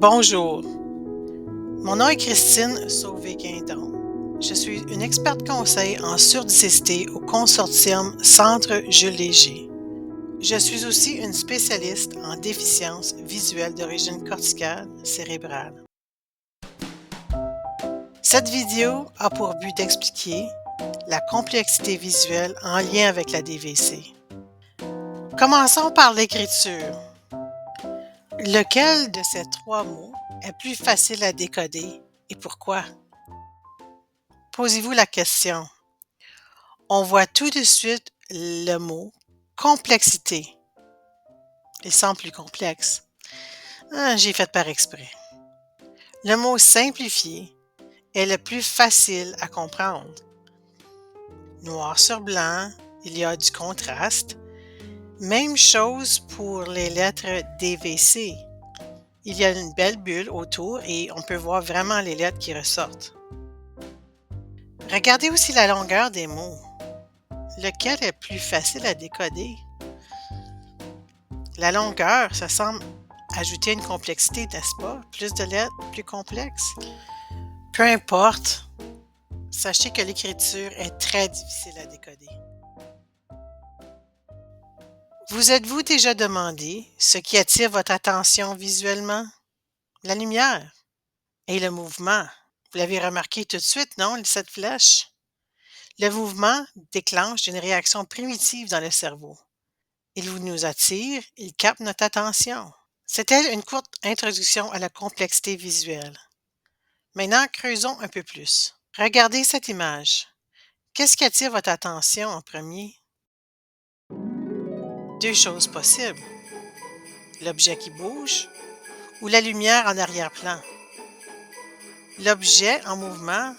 Bonjour, mon nom est Christine Sauvé-Guindon. Je suis une experte conseil en surdicécité au consortium Centre Jules Léger. Je suis aussi une spécialiste en déficience visuelle d'origine corticale cérébrale. Cette vidéo a pour but d'expliquer la complexité visuelle en lien avec la DVC. Commençons par l'écriture. Lequel de ces trois mots est plus facile à décoder et pourquoi? Posez-vous la question. On voit tout de suite le mot complexité. Il semble plus complexe. J'ai fait par exprès. Le mot simplifié est le plus facile à comprendre. Noir sur blanc, il y a du contraste. Même chose pour les lettres DVC. Il y a une belle bulle autour et on peut voir vraiment les lettres qui ressortent. Regardez aussi la longueur des mots. Lequel est plus facile à décoder? La longueur, ça semble ajouter une complexité, n'est-ce pas? Plus de lettres, plus complexe. Peu importe, sachez que l'écriture est très difficile à décoder. Vous êtes-vous déjà demandé ce qui attire votre attention visuellement? La lumière et le mouvement. Vous l'avez remarqué tout de suite, non, cette flèche? Le mouvement déclenche une réaction primitive dans le cerveau. Il nous attire, il capte notre attention. C'était une courte introduction à la complexité visuelle. Maintenant, creusons un peu plus. Regardez cette image. Qu'est-ce qui attire votre attention en premier? Deux choses possibles. L'objet qui bouge ou la lumière en arrière-plan. L'objet en mouvement,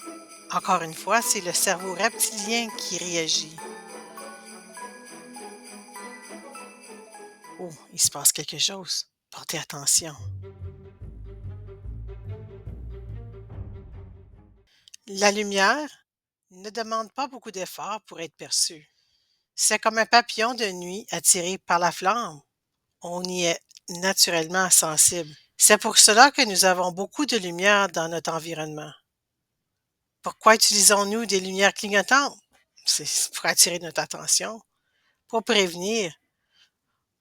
encore une fois, c'est le cerveau reptilien qui réagit. Oh, il se passe quelque chose. Portez attention. La lumière ne demande pas beaucoup d'efforts pour être perçue. C'est comme un papillon de nuit attiré par la flamme. On y est naturellement sensible. C'est pour cela que nous avons beaucoup de lumière dans notre environnement. Pourquoi utilisons-nous des lumières clignotantes? C'est pour attirer notre attention, pour prévenir,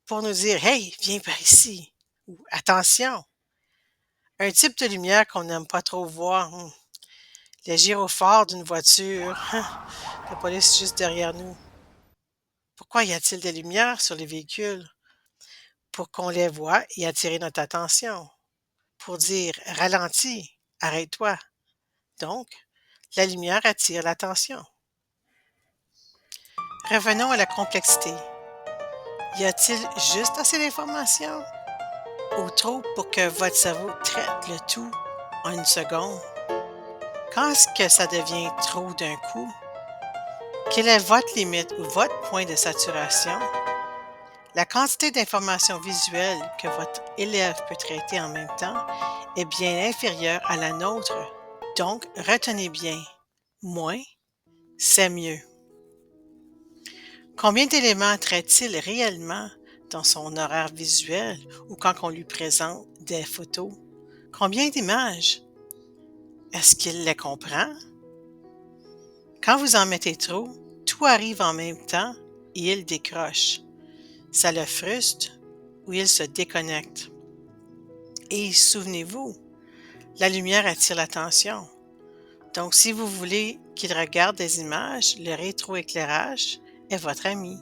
pour nous dire « Hey, viens par ici » ou « Attention ». Un type de lumière qu'on n'aime pas trop voir, les gyrophares d'une voiture, la police juste derrière nous. Pourquoi y a-t-il des lumières sur les véhicules? Pour qu'on les voie et attirer notre attention. Pour dire « Ralentis, arrête-toi ». Donc, la lumière attire l'attention. Revenons à la complexité. Y a-t-il juste assez d'informations ou trop pour que votre cerveau traite le tout en une seconde? Quand est-ce que ça devient trop d'un coup? Quelle est votre limite ou votre point de saturation? La quantité d'informations visuelles que votre élève peut traiter en même temps est bien inférieure à la nôtre. Donc, retenez bien, moins, c'est mieux. Combien d'éléments traite-t-il réellement dans son horaire visuel ou quand on lui présente des photos? Combien d'images? Est-ce qu'il les comprend? Quand vous en mettez trop, tout arrive en même temps et il décroche. Ça le frustre ou il se déconnecte. Et souvenez-vous, la lumière attire l'attention. Donc, si vous voulez qu'il regarde des images, le rétroéclairage est votre ami.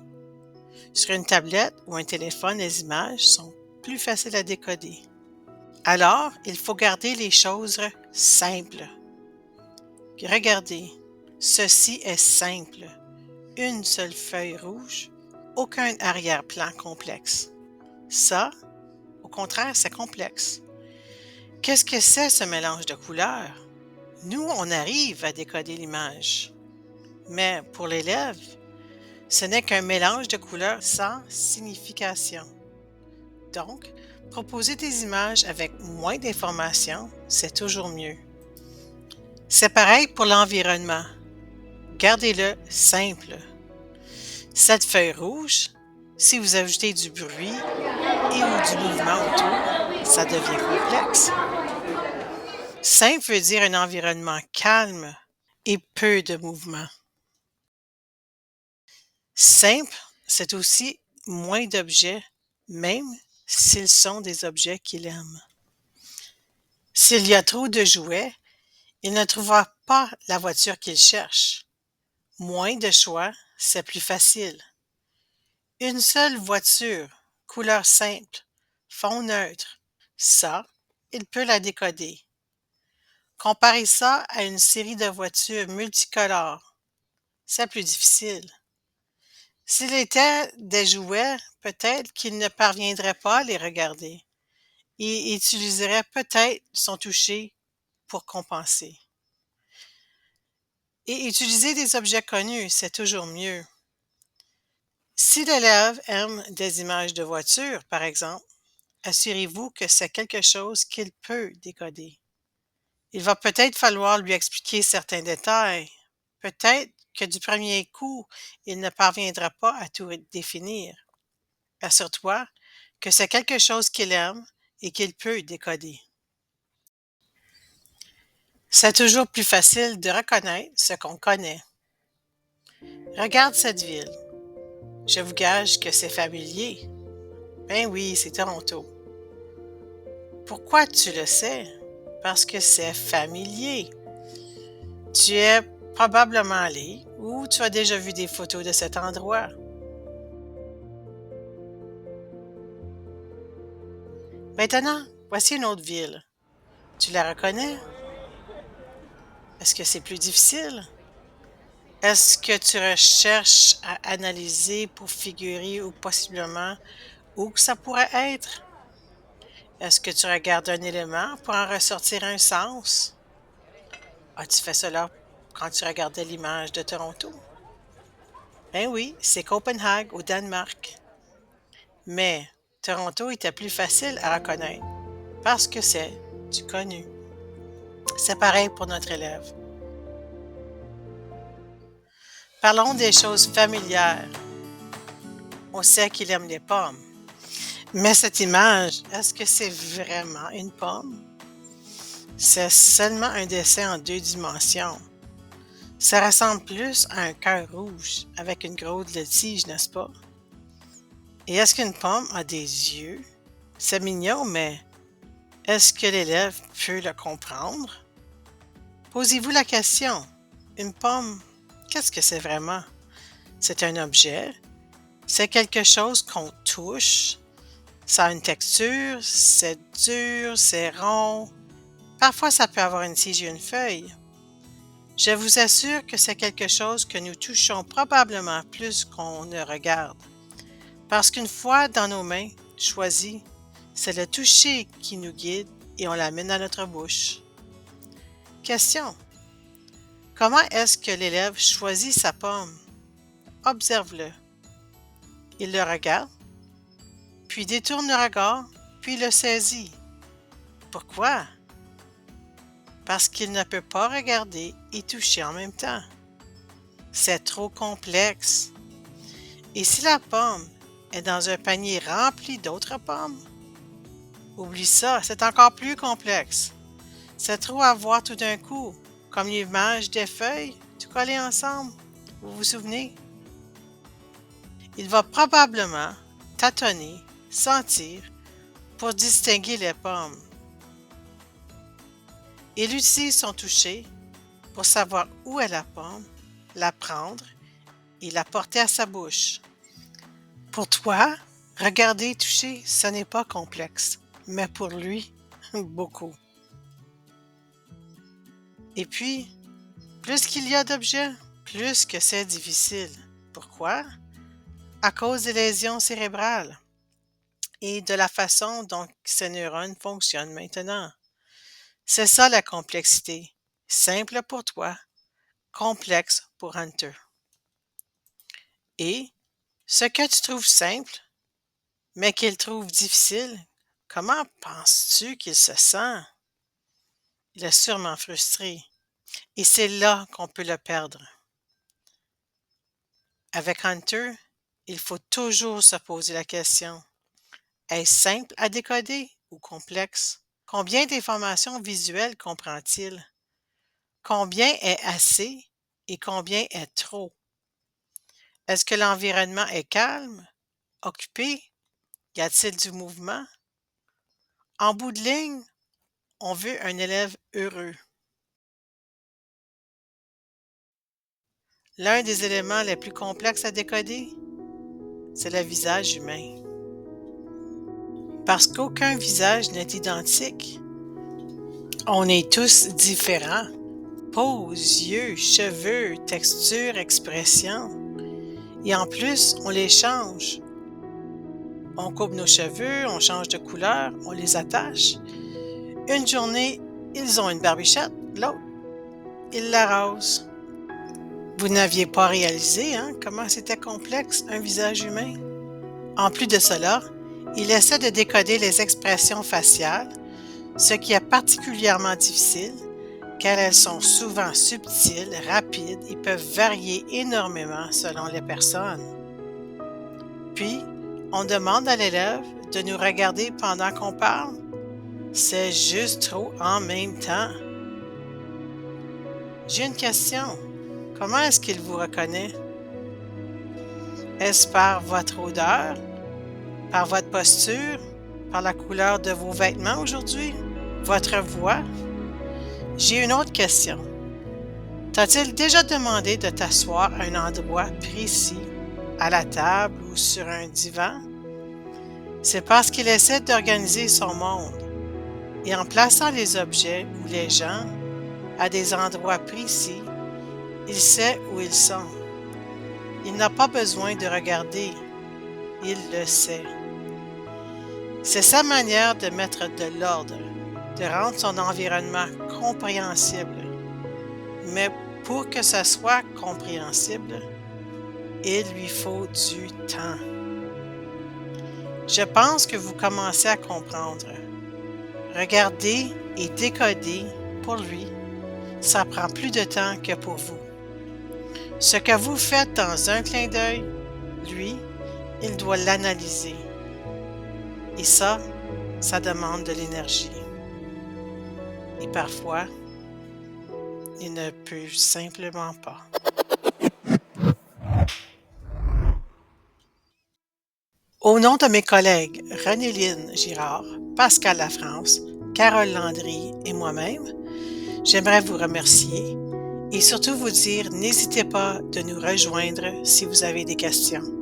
Sur une tablette ou un téléphone, les images sont plus faciles à décoder. Alors, il faut garder les choses simples. Regardez, ceci est simple. Une seule feuille rouge, aucun arrière-plan complexe. Ça, au contraire, c'est complexe. Qu'est-ce que c'est ce mélange de couleurs? Nous, on arrive à décoder l'image. Mais pour l'élève, ce n'est qu'un mélange de couleurs sans signification. Donc, proposer des images avec moins d'informations, c'est toujours mieux. C'est pareil pour l'environnement. Gardez-le simple. Cette feuille rouge, si vous ajoutez du bruit et ou du mouvement autour, ça devient complexe. Simple veut dire un environnement calme et peu de mouvement. Simple, c'est aussi moins d'objets, même s'ils sont des objets qu'il aime. S'il y a trop de jouets, il ne trouvera pas la voiture qu'il cherche. Moins de choix, c'est plus facile. Une seule voiture, couleur simple, fond neutre, ça, il peut la décoder. Comparez ça à une série de voitures multicolores, c'est plus difficile. S'il était des jouets, peut-être qu'il ne parviendrait pas à les regarder et utiliserait peut-être son toucher pour compenser. Et utiliser des objets connus, c'est toujours mieux. Si l'élève aime des images de voitures, par exemple, assurez-vous que c'est quelque chose qu'il peut décoder. Il va peut-être falloir lui expliquer certains détails. Peut-être que du premier coup, il ne parviendra pas à tout définir. Assure-toi que c'est quelque chose qu'il aime et qu'il peut décoder. C'est toujours plus facile de reconnaître ce qu'on connaît. Regarde cette ville. Je vous gage que c'est familier. Ben oui, c'est Toronto. Pourquoi tu le sais? Parce que c'est familier. Tu es probablement allé ou tu as déjà vu des photos de cet endroit. Maintenant, voici une autre ville. Tu la reconnais? Est-ce que c'est plus difficile? Est-ce que tu recherches à analyser pour figurer ou possiblement où que ça pourrait être? Est-ce que tu regardes un élément pour en ressortir un sens? As-tu fait cela quand tu regardais l'image de Toronto? Ben oui, c'est Copenhague au Danemark. Mais Toronto était plus facile à reconnaître parce que c'est du connu. C'est pareil pour notre élève. Parlons des choses familières. On sait qu'il aime les pommes. Mais cette image, est-ce que c'est vraiment une pomme? C'est seulement un dessin en 2 dimensions. Ça ressemble plus à un cœur rouge avec une grosse tige, n'est-ce pas? Et est-ce qu'une pomme a des yeux? C'est mignon, mais est-ce que l'élève peut le comprendre? Posez-vous la question. Une pomme, qu'est-ce que c'est vraiment? C'est un objet? C'est quelque chose qu'on touche? Ça a une texture? C'est dur? C'est rond? Parfois, ça peut avoir une tige et une feuille. Je vous assure que c'est quelque chose que nous touchons probablement plus qu'on ne regarde. Parce qu'une fois dans nos mains choisies, c'est le toucher qui nous guide et on l'amène à notre bouche. Question. Comment est-ce que l'élève choisit sa pomme? Observe-le. Il le regarde, puis détourne le regard, puis le saisit. Pourquoi? Parce qu'il ne peut pas regarder et toucher en même temps. C'est trop complexe. Et si la pomme est dans un panier rempli d'autres pommes? Oublie ça, c'est encore plus complexe. C'est trop à voir tout d'un coup, comme l'image des feuilles tout collées ensemble. Vous vous souvenez? Il va probablement tâtonner, sentir, pour distinguer les pommes. Il utilise son toucher pour savoir où est la pomme, la prendre et la porter à sa bouche. Pour toi, regarder et toucher, ce n'est pas complexe, mais pour lui, beaucoup. Et puis, plus qu'il y a d'objets, plus que c'est difficile. Pourquoi? À cause des lésions cérébrales et de la façon dont ces neurones fonctionnent maintenant. C'est ça la complexité. Simple pour toi, complexe pour Hunter. Et ce que tu trouves simple, mais qu'il trouve difficile, comment penses-tu qu'il se sent? Il est sûrement frustré. Et c'est là qu'on peut le perdre. Avec Hunter, il faut toujours se poser la question, est-ce simple à décoder ou complexe? Combien d'informations visuelles comprend-il? Combien est assez et combien est trop? Est-ce que l'environnement est calme, occupé? Y a-t-il du mouvement? En bout de ligne, on veut un élève heureux. L'un des éléments les plus complexes à décoder, c'est le visage humain. Parce qu'aucun visage n'est identique. On est tous différents. Pose, yeux, cheveux, texture, expression. Et en plus, on les change. On coupe nos cheveux, on change de couleur, on les attache. Une journée, ils ont une barbichette, l'autre, ils la rasent. Vous n'aviez pas réalisé, hein, comment c'était complexe un visage humain? En plus de cela, il essaie de décoder les expressions faciales, ce qui est particulièrement difficile car elles sont souvent subtiles, rapides et peuvent varier énormément selon les personnes. Puis, on demande à l'élève de nous regarder pendant qu'on parle. C'est juste trop en même temps. J'ai une question. Comment est-ce qu'il vous reconnaît? Est-ce par votre odeur, par votre posture, par la couleur de vos vêtements aujourd'hui, votre voix? J'ai une autre question. T'a-t-il déjà demandé de t'asseoir à un endroit précis, à la table ou sur un divan? C'est parce qu'il essaie d'organiser son monde et en plaçant les objets ou les gens à des endroits précis, il sait où ils sont. Il n'a pas besoin de regarder, il le sait. C'est sa manière de mettre de l'ordre, de rendre son environnement compréhensible. Mais pour que ça soit compréhensible, il lui faut du temps. Je pense que vous commencez à comprendre. Regarder et décoder, pour lui, ça prend plus de temps que pour vous. Ce que vous faites dans un clin d'œil, lui, il doit l'analyser. Et ça demande de l'énergie. Et parfois, il ne peut simplement pas. Au nom de mes collègues René-Lyne Girard, Pascal Lafrance, Carole Landry et moi-même, j'aimerais vous remercier et surtout vous dire n'hésitez pas de nous rejoindre si vous avez des questions.